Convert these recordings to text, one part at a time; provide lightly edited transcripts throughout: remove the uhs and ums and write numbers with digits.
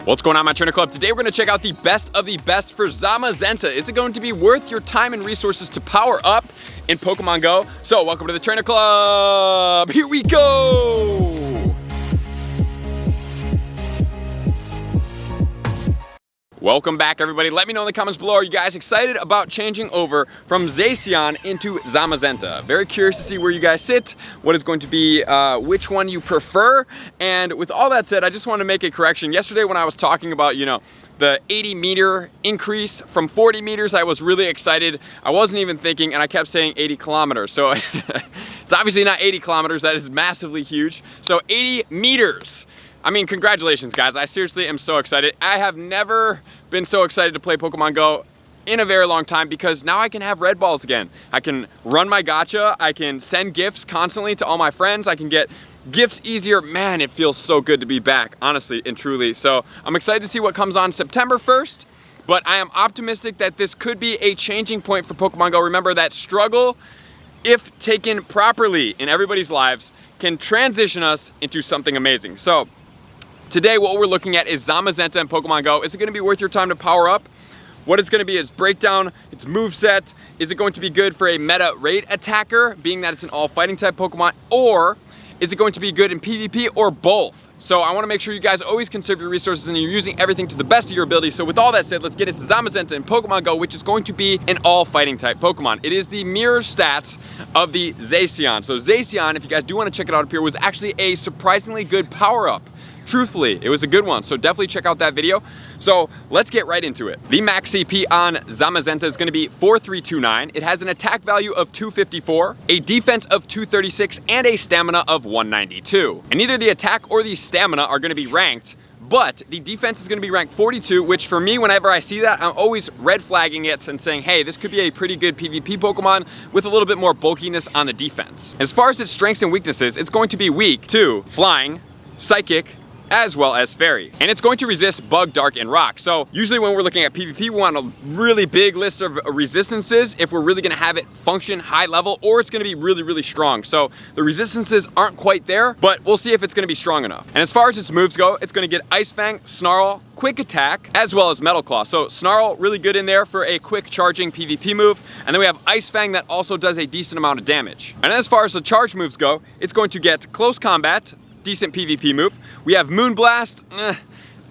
What's going on, my trainer club? Today we're going to check out the best of the best for Zamazenta. Is it going to be worth your time and resources to power up in Pokemon Go? So welcome to the trainer club. Here we go. Welcome back, everybody. Let me know in the comments below, are you guys excited about changing over from Zacian into Zamazenta? Very curious to see where you guys sit, what is going to be, which one you prefer. And with all that said, I just want to make a correction. Yesterday when I was talking about, the 80 meter increase from 40 meters, I was really excited. I wasn't even thinking, and I kept saying 80 kilometers. So it's obviously not 80 kilometers, that is massively huge. So 80 meters. I mean, congratulations, guys. I seriously am so excited. I have never been so excited to play Pokemon Go in a very long time because now I can have red balls again. I can run my gacha. I can send gifts constantly to all my friends. I can get gifts easier. Man, it feels so good to be back, honestly and truly. So I'm excited to see what comes on September 1st, but I am optimistic that this could be a changing point for Pokemon Go. Remember that struggle, if taken properly in everybody's lives, can transition us into something amazing. So today, what we're looking at is Zamazenta and Pokemon Go. Is it going to be worth your time to power up? What it's going to be its breakdown, its moveset. Is it going to be good for a meta raid attacker, being that it's an all fighting type Pokemon? Or is it going to be good in PvP, or both? So I want to make sure you guys always conserve your resources and you're using everything to the best of your ability. So with all that said, let's get into Zamazenta and Pokemon Go, which is going to be an all fighting type Pokemon. It is the mirror stats of the Zacian. So Zacian, if you guys do want to check it out up here, was actually a surprisingly good power up. Truthfully, it was a good one, so definitely check out that video. So let's get right into it. The max CP on Zamazenta is going to be 4329. It has an attack value of 254, a defense of 236, and a stamina of 192. And neither the attack or the stamina are going to be ranked, but the defense is going to be ranked 42, which for me, whenever I see that, I'm always red flagging it and saying, hey, this could be a pretty good PvP Pokemon with a little bit more bulkiness on the defense. As far as its strengths and weaknesses, it's going to be weak to Flying, Psychic, as well as Fairy. And it's going to resist Bug, Dark, and Rock. So usually when we're looking at PvP, we want a really big list of resistances if we're really gonna have it function high level, or it's gonna be really, really strong. So the resistances aren't quite there, but we'll see if it's gonna be strong enough. And as far as its moves go, it's gonna get Ice Fang, Snarl, Quick Attack, as well as Metal Claw. So Snarl, really good in there for a quick charging PvP move. And then we have Ice Fang that also does a decent amount of damage. And as far as the charge moves go, it's going to get Close Combat, decent PvP move. We have Moonblast,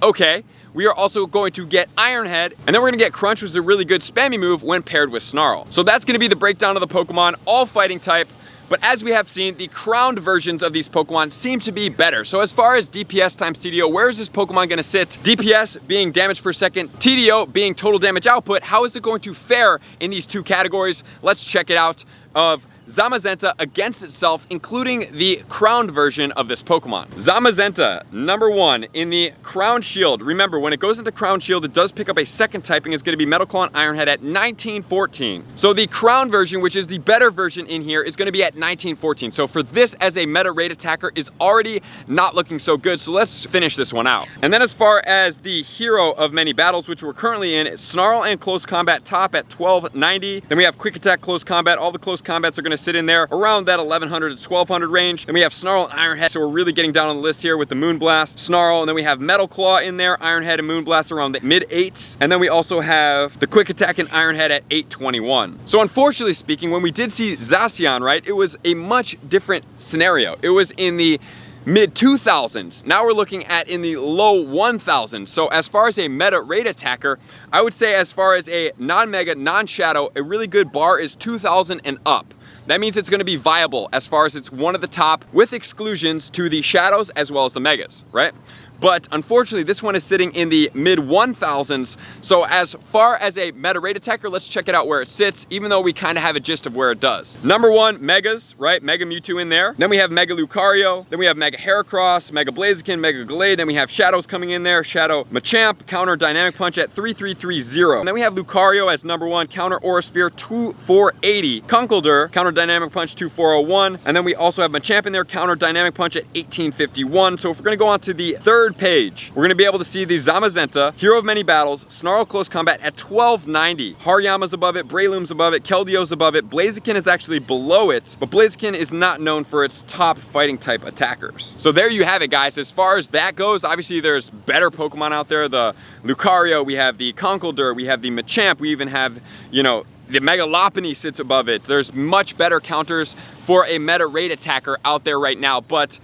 okay. We are also going to get Iron Head, and then we're gonna get Crunch, which is a really good spammy move when paired with Snarl. So that's gonna be the breakdown of the Pokemon, all fighting type. But as we have seen, the crowned versions of these Pokemon seem to be better. So as far as DPS times TDO, where is this Pokemon gonna sit? DPS being damage per second, TDO being total damage output. How is it going to fare in these two categories? Let's check it out of Zamazenta against itself, including the crowned version of this Pokemon. Zamazenta, number 1 in the Crown Shield. Remember, when it goes into Crown Shield, it does pick up a second typing. It's going to be Metal Claw and Iron Head at 1914. So the crown version, which is the better version in here, is going to be at 1914. So for this as a meta raid attacker is already not looking so good. So let's finish this one out. And then as far as the hero of many battles, which we're currently in, Snarl and Close Combat top at 1290. Then we have Quick Attack, Close Combat. All the Close Combats are going to sit in there around that 1100 to 1200 range. Then we have Snarl and Iron Head, so we're really getting down on the list here with the Moonblast, Snarl, and then we have Metal Claw in there, Iron Head and Moonblast around the mid 8s, and then we also have the Quick Attack and Iron Head at 821. So unfortunately speaking, when we did see Zacian, right, it was a much different scenario. It was in the mid 2000s. Now we're looking at in the low 1000s. So as far as a meta raid attacker, I would say as far as a non-mega, non-shadow, a really good bar is 2000 and up. That means it's going to be viable as far as it's one of the top with exclusions to the shadows as well as the megas, right? But unfortunately, this one is sitting in the mid 1000s. So as far as a meta raid attacker, let's check it out where it sits, even though we kind of have a gist of where it does. Number 1, Megas, right? Mega Mewtwo in there. Then we have Mega Lucario. Then we have Mega Heracross, Mega Blaziken, Mega Gallade. Then we have Shadows coming in there. Shadow Machamp, counter Dynamic Punch at 3330. And then we have Lucario as number 1, counter Aura Sphere 2480. Conkeldurr, counter Dynamic Punch 2401. And then we also have Machamp in there, counter Dynamic Punch at 1851. So if we're going to go on to the third third page, we're gonna be able to see the Zamazenta, Hero of Many Battles, Snarl Close Combat at 1290. Hariyama's above it, Breloom's above it, Keldeo above it, Blaziken is actually below it, but Blaziken is not known for its top fighting type attackers. So there you have it, guys. As far as that goes, obviously there's better Pokemon out there. The Lucario, we have the Conkeldurr, we have the Machamp, we even have, you know, the Megalopony sits above it. There's much better counters for a meta raid attacker out there right now, but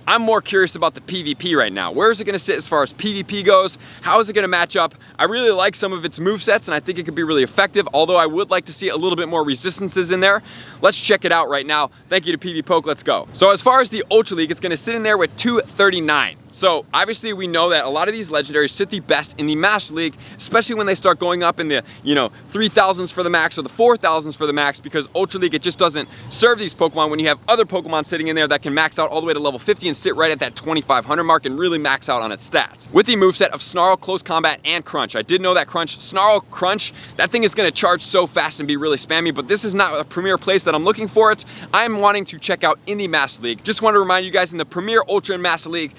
I'm more curious about the PvP right now. Where is it gonna sit as far as PvP goes? How is it gonna match up? I really like some of its movesets and I think it could be really effective, although I would like to see a little bit more resistances in there. Let's check it out right now. Thank you to PvPoke, let's go. So as far as the Ultra League, it's gonna sit in there with 239. So obviously we know that a lot of these legendaries sit the best in the Master League, especially when they start going up in the, you know, 3000s for the max or the 4000s for the max, because Ultra League, it just doesn't serve these Pokemon when you have other Pokemon sitting in there that can max out all the way to level 50 and sit right at that 2500 mark and really max out on its stats. With the moveset of Snarl, Close Combat, and Crunch. I did know that Snarl Crunch, that thing is gonna charge so fast and be really spammy, but this is not a premier place that I'm looking for it. I'm wanting to check out in the Master League. Just want to remind you guys, in the Premier, Ultra, and Master League,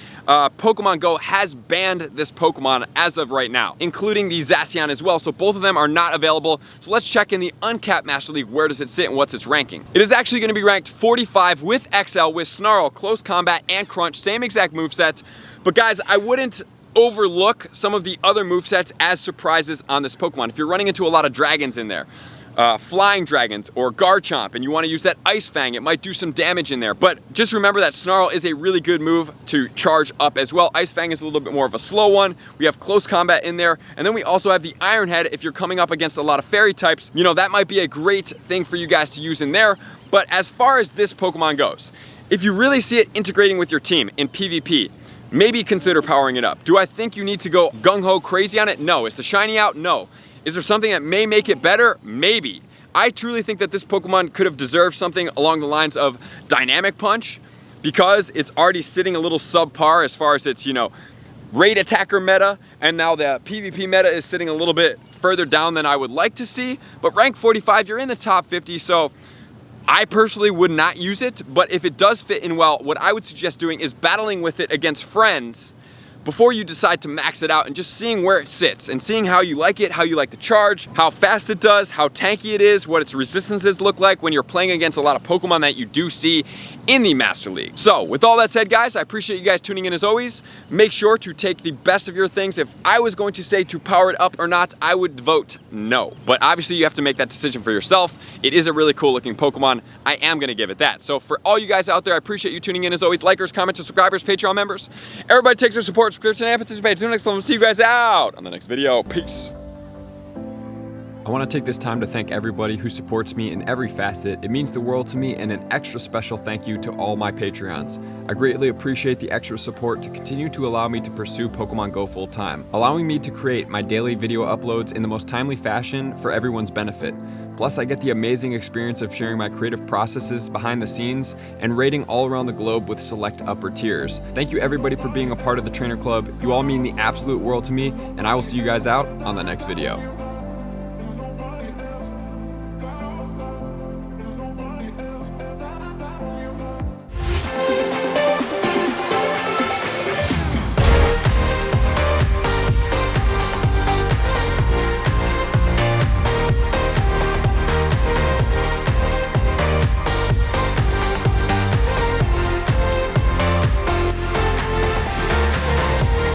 Pokemon Go has banned this Pokemon as of right now, including the Zacian as well, so both of them are not available. So let's check in the Uncapped Master League, where does it sit and what's its ranking. It is actually going to be ranked 45 with XL, with Snarl, Close Combat, and Crunch, same exact moveset. But guys, I wouldn't overlook some of the other movesets as surprises on this Pokemon. If you're running into a lot of dragons in there, flying dragons or Garchomp, and you want to use that Ice Fang, it might do some damage in there. But just remember that Snarl is a really good move to charge up as well. Ice Fang is a little bit more of a slow one. We have Close Combat in there, and then we also have the Iron Head. If you're coming up against a lot of fairy types, you know, that might be a great thing for you guys to use in there. But as far as this Pokemon goes, if you really see it integrating with your team in PvP, maybe consider powering it up. Do I think you need to go gung-ho crazy on it? No. Is the shiny out? No. Is there something that may make it better? Maybe. I truly think that this Pokemon could have deserved something along the lines of Dynamic Punch, because it's already sitting a little subpar as far as its, you know, raid attacker meta, and now the PvP meta is sitting a little bit further down than I would like to see. But rank 45, you're in the top 50, so I personally would not use it. But if it does fit in well, what I would suggest doing is battling with it against friends before you decide to max it out, and just seeing where it sits and seeing how you like it, how you like to charge, how fast it does, how tanky it is, what its resistances look like when you're playing against a lot of Pokemon that you do see in the Master League. So with all that said, guys, I appreciate you guys tuning in as always. Make sure to take the best of your things. If I was going to say to power it up or not, I would vote no. But obviously you have to make that decision for yourself. It is a really cool looking Pokemon. I am gonna give it that. So for all you guys out there, I appreciate you tuning in as always. Likers, commenters, subscribers, Patreon members. Everybody takes their support, subscription, and participate. Until next time, we'll see you guys out on the next video. Peace. I want to take this time to thank everybody who supports me in every facet. It means the world to me, and an extra special thank you to all my Patreons. I greatly appreciate the extra support to continue to allow me to pursue Pokemon Go full time, allowing me to create my daily video uploads in the most timely fashion for everyone's benefit. Plus, I get the amazing experience of sharing my creative processes behind the scenes and raiding all around the globe with select upper tiers. Thank you everybody for being a part of the Trainer Club. You all mean the absolute world to me, and I will see you guys out on the next video.